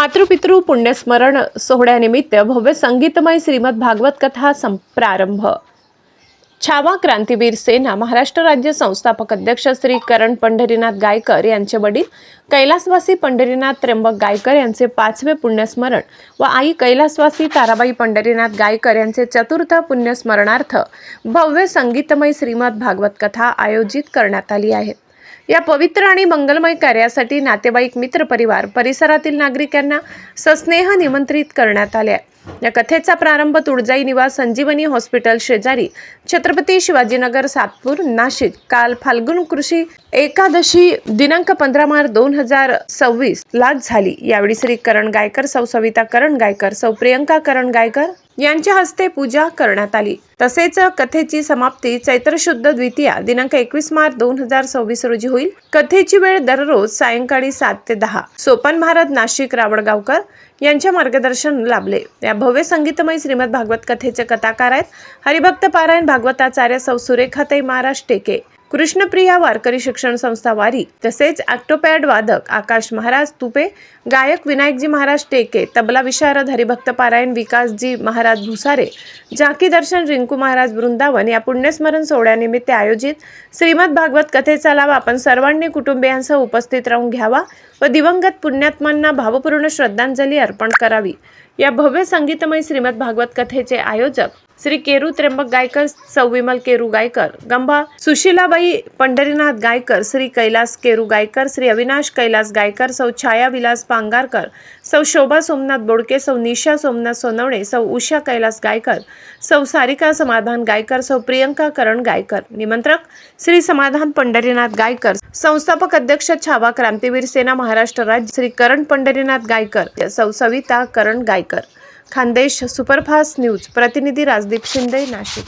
मातृपितृ पुण्यस्मरण सोहळ्यानिमित्त भव्य संगीतमय श्रीमद भागवत कथा प्रारंभ। छावा क्रांतीवीर सेना महाराष्ट्र राज्य संस्थापक अध्यक्ष श्री करण पंढरीनाथ गायकर यांचे वडील कैलासवासी पंढरीनाथ त्र्यंबक गायकर यांचे 5वे पुण्यस्मरण व आई कैलासवासी ताराबाई पंढरीनाथ गायकर यांचे 4th पुण्यस्मरणार्थ भव्य संगीतमय श्रीमद भागवत कथा आयोजित करण्यात आली आहे। या पवित्र आणि मंगलमय कार्यासाठी नातेवाईक, मित्र, परिवार, परिसरातील नागरिकांना सस्नेह निमंत्रित करण्यात आले आहे। या कथेचा प्रारंभ तुळजाई निवास संजीवनी हॉस्पिटल शेजारी छत्रपती शिवाजीनगर, सातपूर, नाशिक काल फाल्गुन कृषी एकादशी दिनांक 15 मार्च 2026 ला झाली। यावेळी श्री करण गायकर, सौ सविता करण गायकर, सौ प्रियंका करण गायकर यांच्या हस्ते पूजा करण्यात आली। तसेच कथेची समाप्ती चैत्र शुद्ध द्वितीया दिनांक 21 मार्च 2026 रोजी होईल। कथेची वेळ दररोज सायंकाळी 7 ते 10। सोपान महाराज नाशिक रावळगावकर यांचे मार्गदर्शन लाभले। या भव्य संगीतमय श्रीमद भागवत कथेचे कथाकार आहेत हरिभक्त पारायण भागवताचार्य सौ सुरेखाताई महाराज टेके, कृष्णप्रिया वारकरी शिक्षण संस्था वारी, तसेच ऑक्टोपॅड वादक आकाश महाराज तुपे, गायक विनायकजी महाराज टेके, तबला विशारद हरिभक्त पारायण विकासजी महाराज भुसारे, झाकी दर्शन रिंकू महाराज वृंदावन। या पुण्यस्मरण सोहळ्यानिमित्त आयोजित श्रीमद भागवत कथेचा लाभ आपण सर्वांनी कुटुंबियांसह उपस्थित राहून घ्यावा व दिवंगत पुण्यात्मांना भावपूर्ण श्रद्धांजली अर्पण करावी। या भव्य संगीतमय श्रीमद भागवत कथेचे आयोजक श्री केरू त्र्यंबक गायकर, सौ विमल केरू गायकर, गंभा सुशीलाबाई पंढरीनाथ गायकर, श्री कैलास केरू गायकर, श्री अविनाश कैलास गायकर, सौ छाया विलास पांगारकर, सौ शोभा सोमनाथ बोडके, सौ निशा सोमनाथ सोनवणे, सौ उषा कैलास गायकर, सौ सारिका समाधान गायकर, सौ प्रियंका करण गायकर। निमंत्रक श्री समाधान पंढरीनाथ गायकर, संस्थापक अध्यक्ष छावा क्रांतीवीर सेना महाराष्ट्र राज्य श्री करण पंढरीनाथ गायकर, सौ सविता करण गायकर। खानदेश सुपरफास्ट न्यूज प्रतिनिधी राजदीप शिंदे, नाशिक।